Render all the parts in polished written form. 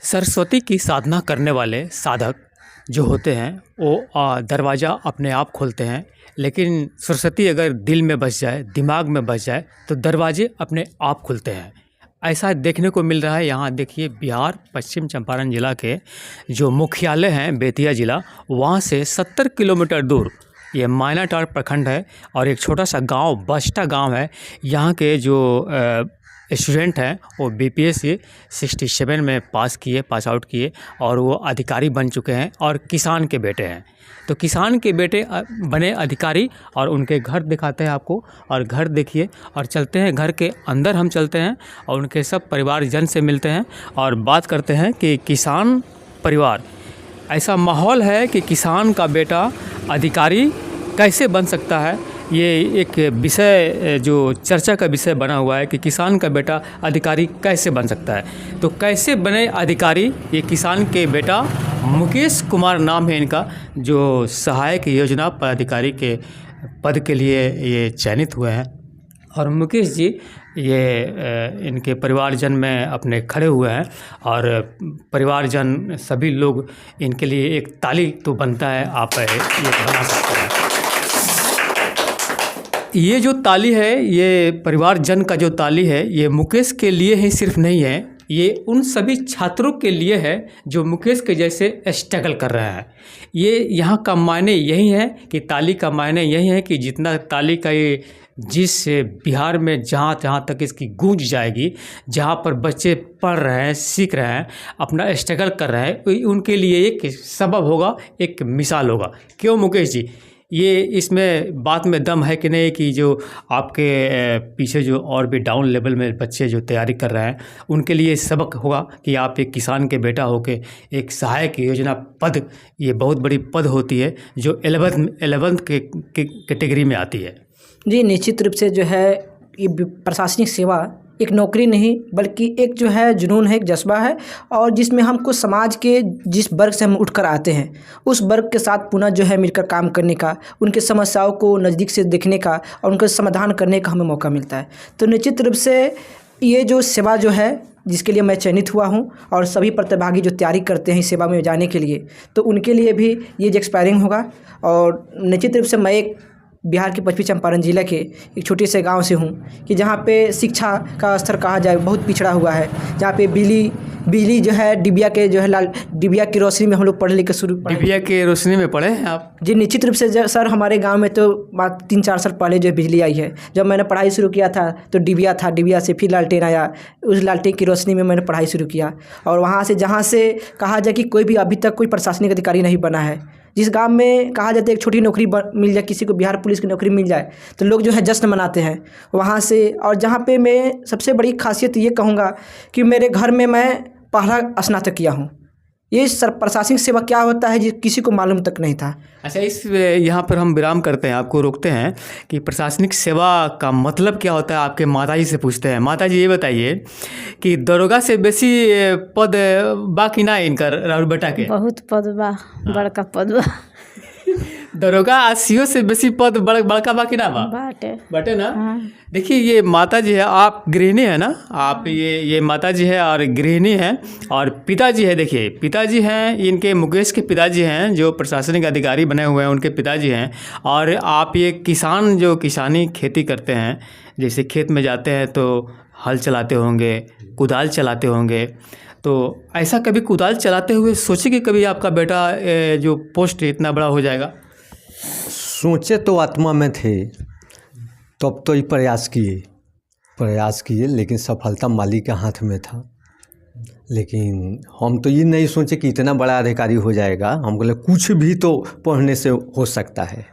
सरस्वती की साधना करने वाले साधक जो होते हैं वो दरवाज़ा अपने आप खोलते हैं, लेकिन सरस्वती अगर दिल में बस जाए, दिमाग में बस जाए तो दरवाजे अपने आप खुलते हैं। ऐसा देखने को मिल रहा है। यहाँ देखिए, बिहार पश्चिम चंपारण ज़िला के जो मुख्यालय हैं बेतिया ज़िला, वहाँ से 70 किलोमीटर दूर ये मायनाटांड़ प्रखंड है और एक छोटा सा गांव बस्टा गांव है। यहाँ के जो स्टूडेंट हैं वो बीपीएससी 67 में पास आउट किए और वो अधिकारी बन चुके हैं और किसान के बेटे हैं। तो किसान के बेटे बने अधिकारी और उनके घर दिखाते हैं आपको, और घर देखिए और चलते हैं, घर के अंदर हम चलते हैं और उनके सब परिवारजन से मिलते हैं और बात करते हैं कि किसान परिवार, ऐसा माहौल है कि किसान का बेटा अधिकारी कैसे बन सकता है। ये एक विषय जो चर्चा का विषय बना हुआ है कि किसान का बेटा अधिकारी कैसे बन सकता है। तो कैसे बने अधिकारी, ये किसान के बेटा मुकेश कुमार नाम है इनका, जो सहायक योजना पदाधिकारी के पद के लिए ये चयनित हुए हैं। और मुकेश जी ये इनके परिवारजन में अपने खड़े हुए हैं और परिवारजन सभी लोग इनके लिए एक ताली तो बनता है, आप ये बना सकते हैं। ये जो ताली है, ये परिवारजन का जो ताली है, ये मुकेश के लिए ही सिर्फ नहीं है, ये उन सभी छात्रों के लिए है जो मुकेश के जैसे स्ट्रगल कर रहे हैं। ये यहाँ का मायने यही है कि ताली का मायने यही है कि जितना ताली का ये जिस बिहार में जहाँ जहाँ तक इसकी गूंज जाएगी, जहाँ पर बच्चे पढ़ रहे हैं, सीख रहे हैं, अपना स्ट्रगल कर रहे हैं, उनके लिए एक सबब होगा, एक मिसाल होगा। क्यों मुकेश जी, ये इसमें बात में दम है कि नहीं कि जो आपके पीछे जो और भी डाउन लेवल में बच्चे जो तैयारी कर रहे हैं उनके लिए सबक होगा कि आप एक किसान के बेटा होके एक सहायक योजना पद, ये बहुत बड़ी पद होती है जो 11th के कैटेगरी में आती है। जी, निश्चित रूप से जो है ये प्रशासनिक सेवा एक नौकरी नहीं बल्कि एक जो है जुनून है, एक जज्बा है, और जिसमें हमको समाज के जिस वर्ग से हम उठकर आते हैं उस वर्ग के साथ पुनः जो है मिलकर काम करने का, उनके समस्याओं को नज़दीक से देखने का और उनका समाधान करने का हमें मौका मिलता है। तो निश्चित रूप से ये जो सेवा जो है जिसके लिए मैं चयनित हुआ हूँ और सभी प्रतिभागी जो तैयारी करते हैं इस सेवा में जाने के लिए, तो उनके लिए भी ये एक्सपायरिंग होगा। और निश्चित रूप से मैं एक बिहार के पश्चिमी चंपारण जिला के एक छोटे से गांव से हूं कि जहां पे शिक्षा का स्तर कहा जाए बहुत पिछड़ा हुआ है, जहां पे बिजली जो है डिबिया के जो है डिबिया की रोशनी में हम लोग पढ़े लिखे शुरू। डिबिया के रोशनी में पढ़े हैं आप? जी, निश्चित रूप से सर, हमारे गांव में तो बात 3-4 साल पहले जो बिजली आई है। जब मैंने पढ़ाई शुरू किया था तो डिबिया था, डिबिया से फिर लालटेन आया, उस लालटेन की रोशनी में मैंने पढ़ाई शुरू किया। और वहाँ से जहाँ से कहा जाए कि कोई भी अभी तक कोई प्रशासनिक अधिकारी नहीं बना है, जिस गांव में कहा जाता है एक छोटी नौकरी मिल जाए, किसी को बिहार पुलिस की नौकरी मिल जाए तो लोग जो है जश्न मनाते हैं वहाँ से। और जहाँ पे मैं सबसे बड़ी खासियत ये कहूँगा कि मेरे घर में मैं पहला स्नातक किया हूँ। ये प्रशासनिक सेवा क्या होता है जी किसी को मालूम तक नहीं था। अच्छा, इस यहाँ पर हम विराम करते हैं, आपको रोकते हैं कि प्रशासनिक सेवा का मतलब क्या होता है। आपके माताजी से पूछते हैं। माताजी ये बताइए कि दरोगा से बेसी पद बा कि ना इनकर राहुल बेटा के? बहुत पद बा, बड़का पद बा। दरोगा सीओ से बेसी पद बड़का बा कि ना बा? बाटे ना। हाँ। देखिए, ये माता जी है, आप गृहिणी है ना, आप ये माता जी है और गृहिणी हैं, और पिताजी है। देखिए, पिताजी हैं इनके, मुकेश के पिताजी हैं जो प्रशासनिक अधिकारी बने हुए हैं, उनके पिताजी हैं। और आप ये किसान जो किसानी खेती करते हैं, जैसे खेत में जाते हैं तो हल चलाते होंगे, कुदाल चलाते होंगे, तो ऐसा कभी कुदाल चलाते हुए सोचे कि कभी आपका बेटा जो पोस्ट इतना बड़ा हो जाएगा? सोचे तो आत्मा में थे, तब तो ही प्रयास किए, लेकिन सफलता मालिक के हाथ में था। लेकिन हम तो ये नहीं सोचे कि इतना बड़ा अधिकारी हो जाएगा। हम बोले कुछ भी तो पढ़ने से हो सकता है।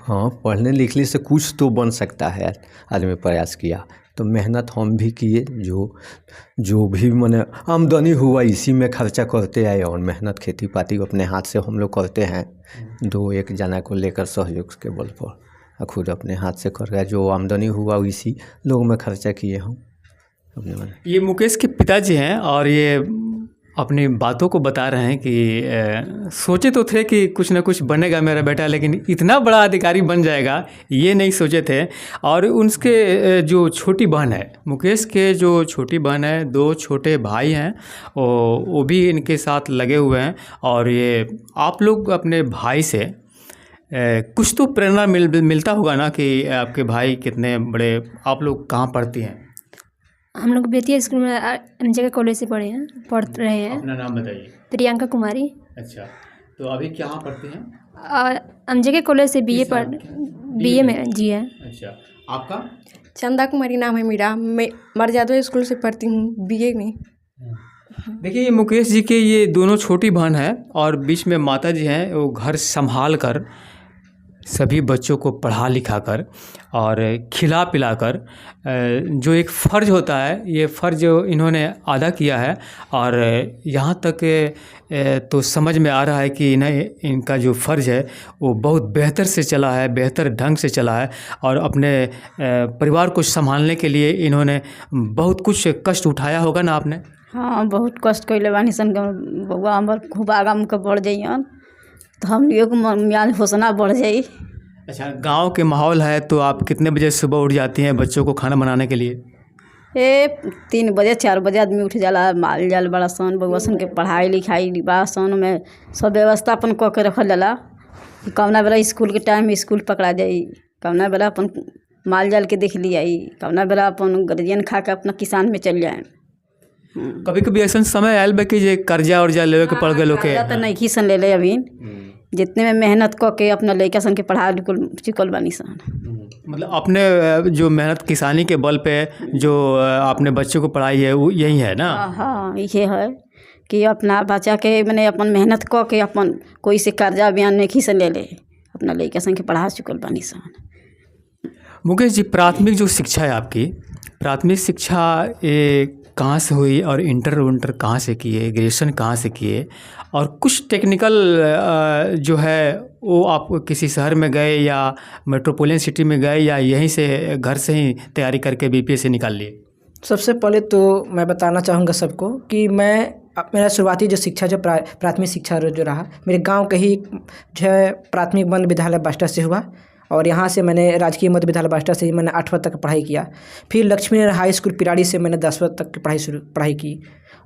हाँ, पढ़ने लिखने से कुछ तो बन सकता है। आदमी प्रयास किया तो मेहनत हम भी किए, जो भी मैंने आमदनी हुआ इसी में खर्चा करते आए, और मेहनत खेती पाती अपने हाथ से हम लोग करते हैं। 2-1 जना को लेकर सहयोग के बल पर खुद अपने हाथ से कर गया, जो आमदनी हुआ इसी लोग में खर्चा किए हम अपने मन। ये मुकेश के पिताजी हैं और ये अपनी बातों को बता रहे हैं कि सोचे तो थे कि कुछ ना कुछ बनेगा मेरा बेटा, लेकिन इतना बड़ा अधिकारी बन जाएगा ये नहीं सोचे थे। और उनके जो छोटी बहन है, मुकेश के जो छोटी बहन है, 2 छोटे भाई हैं, वो भी इनके साथ लगे हुए हैं। और ये आप लोग अपने भाई से कुछ तो प्रेरणा मिलता होगा ना कि आपके भाई कितने बड़े, आप लोग कहाँ पढ़ती हैं? हम लोग बेतिया स्कूल में एमजेके कॉलेज से पढ़ रहे हैं। अपना नाम बताइए। प्रियंका कुमारी। अच्छा, तो अभी कहाँ पढ़ते हैं? एमजेके कॉलेज से बीए में जी है। अच्छा, आपका? चंदा कुमारी नाम है मेरा। मैं मर्यादा स्कूल से पढ़ती हूँ, बीए में। देखिए, ये मुकेश जी के ये दोनों छोटी बहन है और बीच में माता जी हैं। वो घर संभाल कर सभी बच्चों को पढ़ा लिखा कर और खिला पिला कर जो एक फ़र्ज़ होता है, ये फ़र्ज़ इन्होंने अदा किया है। और यहाँ तक तो समझ में आ रहा है कि इनका जो फ़र्ज़ है वो बहुत बेहतर से चला है, बेहतर ढंग से चला है। और अपने परिवार को संभालने के लिए इन्होंने बहुत कुछ कष्ट उठाया होगा ना आपने? हाँ, बहुत कष्ट कैले बानी सन बउआ हमर खूब आगा मुके बढ़ जाइयन तो हम लोग मियाज हौसला बढ़ जाई। अच्छा, गांव के माहौल है तो आप कितने बजे सुबह उठ जाती हैं बच्चों को खाना बनाने के लिए? 3 बजे 4 बजे आदमी उठ जाला। माल जाल बड़ा सन बउआ सन के पढ़ाई लिखाई बा सन में सब व्यवस्था अपन कऽ के रखल जाला। कौना बेला स्कूल के टाइम में स्कूल पकड़ा जाई, कौना बेला अपन माल जाल के देख लियाई, कौना बेला अपन गार्जियन खा के अपना किसान में चल जाए। कभी कभी ऐसा समय आयल बा कि जे कर्जा उर्जा लेवे के पड़ गए लोग के? कर्जा तो नहीं सन ले अभी, जितने में मेहनत कऽ के अपना लड़का सन के पढ़ा चुकल बानी सन। मतलब अपने जो मेहनत किसानी के बल पे जो आपने बच्चों को पढ़ाई है वो यही है ना? हाँ, ये है कि अपना बच्चा के मैंने अपन मेहनत कऽ के अपन कोई से कर्जा बयान नहीं सन ले अपना लड़का सन के पढ़ा चुकल बानी सन। मुकेश जी, प्राथमिक जो शिक्षा है आपकी, प्राथमिक शिक्षा कहाँ से हुई और इंटर कहाँ से किए, ग्रेजुएशन कहाँ से किए? और कुछ टेक्निकल जो है वो आप किसी शहर में गए या मेट्रोपोलिटन सिटी में गए या यहीं से घर से ही तैयारी करके बीपीएससी निकाल लिए? सबसे पहले तो मैं बताना चाहूँगा सबको कि मेरा शुरुआती जो शिक्षा जो प्राथमिक शिक्षा जो रहा मेरे गांव के ही जो है प्राथमिक बंद विद्यालय बास्टा से हुआ। और यहाँ से मैंने राजकीय मध्य विद्यालय बास्टा से ही मैंने 8वीं तक पढ़ाई किया। फिर लक्ष्मी हाई स्कूल पिराड़ी से मैंने 10वीं तक की पढ़ाई की।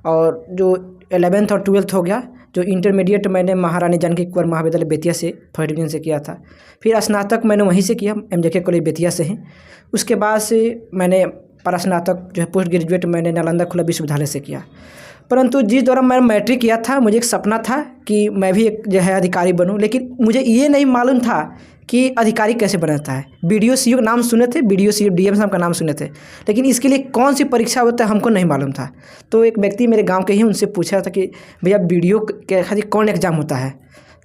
और जो 11th और 12th हो गया, जो इंटरमीडिएट मैंने महारानी जानकी कुंवर महाविद्यालय बेतिया से फर्स्ट डिवीजन से किया था। फिर स्नातक मैंने वहीं से किया, एमजेके कॉलेज बेतिया से ही। उसके बाद से मैंने स्नातक जो है पोस्ट ग्रेजुएट मैंने नालंदा खुला विश्वविद्यालय से किया। परंतु जिस दौरान मैंने मैट्रिक किया था, मुझे एक सपना था कि मैं भी एक जो है अधिकारी बनूं, लेकिन मुझे ये नहीं मालूम था कि अधिकारी कैसे बनाता है। BDO CO का नाम सुने थे, BDO CO DM साहब का नाम सुने थे, लेकिन इसके लिए कौन सी परीक्षा होता है हमको नहीं मालूम था। तो एक व्यक्ति मेरे गांव के ही उनसे पूछा था कि भैया BDO के खातिर कौन एग्ज़ाम होता है?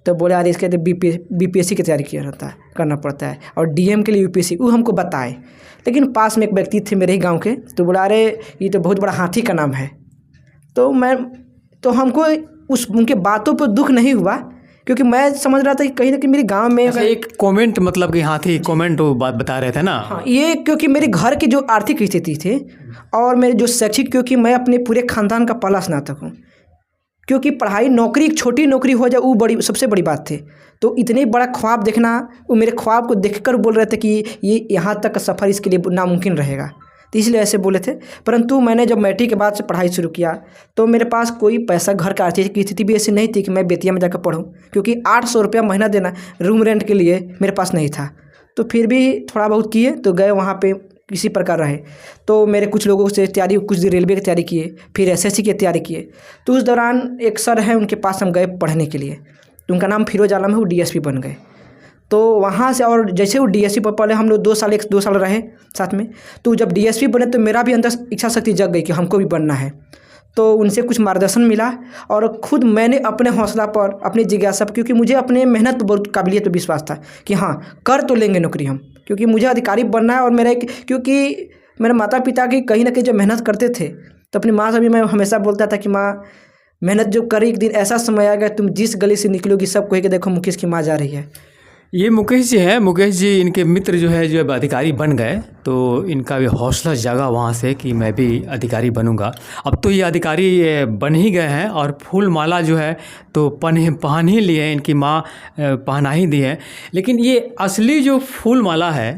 तो बोले यार इसके लिए BPSC की तैयारी करना पड़ता है और DM के लिए UPSC, वो हमको बताए। लेकिन पास में एक व्यक्ति थे मेरे ही गाँव के, तो बोला अरे ये तो बहुत बड़ा हाथी का नाम है। तो हमको उनके बातों पर दुख नहीं हुआ, क्योंकि मैं समझ रहा था कि कहीं ना कहीं मेरे गांव में एक कमेंट, मतलब कि हाथी कमेंट वो बात बता रहे थे ना? हाँ, ये क्योंकि मेरे घर की जो आर्थिक स्थिति थी और मेरे जो शैक्षिक, क्योंकि मैं अपने पूरे खानदान का पहला स्नातक हूँ, क्योंकि पढ़ाई नौकरी एक छोटी नौकरी हो जाए वो सबसे बड़ी बात थी। तो इतने बड़ा ख्वाब देखना, वो मेरे ख्वाब को देखकर बोल रहे थे कि ये यहाँ तक का सफ़र इसके लिए नामुमकिन रहेगा, तो इसलिए ऐसे बोले थे। परंतु मैंने जब मैट्रिक के बाद से पढ़ाई शुरू किया तो मेरे पास कोई पैसा, घर का आर्थिक स्थिति भी ऐसी नहीं थी कि मैं बेतिया में जाकर पढूं, क्योंकि 800 रुपया महीना देना रूम रेंट के लिए मेरे पास नहीं था। तो फिर भी थोड़ा बहुत किए, तो गए वहाँ पे किसी प्रकार रहे। तो मेरे कुछ लोगों से तैयारी, कुछ दिन रेलवे की तैयारी किए, फिर SSC की तैयारी किए। तो उस दौरान एक सर हैं, उनके पास हम गए पढ़ने के लिए, तो उनका नाम फिरोज आलम है, वो DSP बन गए। तो वहाँ से, और जैसे वो DSP पर पहले हम लोग 2 साल रहे साथ में, तो जब DSP बने तो मेरा भी अंदर इच्छा शक्ति जग गई कि हमको भी बनना है। तो उनसे कुछ मार्गदर्शन मिला और खुद मैंने अपने हौसला पर, अपनी जिज्ञासा पर, क्योंकि मुझे अपने मेहनत पर बहुत काबिलियत पर विश्वास था कि हाँ कर तो लेंगे नौकरी हम, क्योंकि मुझे अधिकारी बनना है। और क्योंकि मेरे माता पिता की कहीं ना कहीं जब मेहनत करते थे, तो अपनी माँ से भी मैं हमेशा बोलता था कि माँ मेहनत जो करी, एक दिन ऐसा समय आएगा तुम जिस गली से निकलोगी सब कहेगा देखो मुकेश की माँ जा रही है। ये मुकेश जी हैं। मुकेश जी इनके मित्र जो है जब अधिकारी बन गए तो इनका भी हौसला जागा वहाँ से कि मैं भी अधिकारी बनूंगा। अब तो ये अधिकारी बन ही गए हैं और फूल माला जो है तो पहन ही लिए हैं, इनकी माँ पहना ही दी है। लेकिन ये असली जो फूल माला है,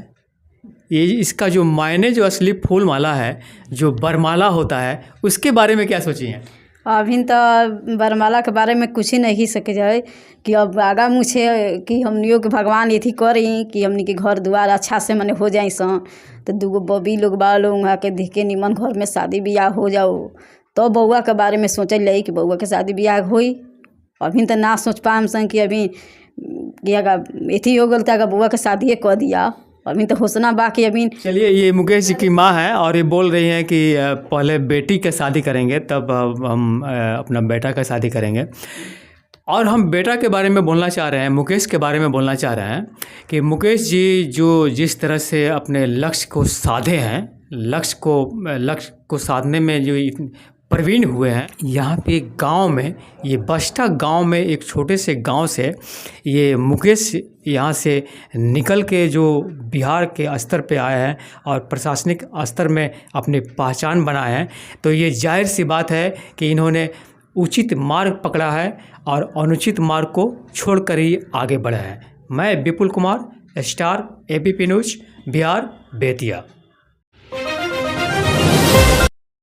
ये इसका जो मायने, जो असली फूल माला है, जो बरमाला होता है, उसके बारे में क्या सोची हैं? अभी तो बरमाला के बारे में कुछ ही नहीं सके जाए कि अब आगा मुझे कि हमनियों के भगवान ये थी करी कि हमनी के घर द्वार अच्छा से मने हो जाए सन, तो दूगो बबी लोग बा लोग वहाँ के देख के निमन घर में शादी ब्याह हो जाओ। तो बउआ के बारे में सोचल रही कि बउआ के शादी ब्याह होई। अभी तो ना सोच पाम सन कि अभी कि अगर एथी हो गल तो अगर बउआ के शादी कर दिया। अभी तो होशना बाकी अभी। चलिए, ये मुकेश जी की माँ है और ये बोल रही हैं कि पहले बेटी का शादी करेंगे तब हम अपना बेटा का शादी करेंगे। और हम बेटा के बारे में बोलना चाह रहे हैं, मुकेश के बारे में बोलना चाह रहे हैं कि मुकेश जी जो जिस तरह से अपने लक्ष्य को साधे हैं, लक्ष्य को साधने में जो प्रवीण हुए हैं। यहाँ पे एक गांव में, ये बस्टा गांव में, एक छोटे से गांव से ये मुकेश यहाँ से निकल के जो बिहार के स्तर पे आए हैं और प्रशासनिक स्तर में अपनी पहचान बनाए हैं, तो ये जाहिर सी बात है कि इन्होंने उचित मार्ग पकड़ा है और अनुचित मार्ग को छोड़कर ही आगे बढ़े हैं। मैं Vipul Kumar, star ABP news, Bihar, Bettiah.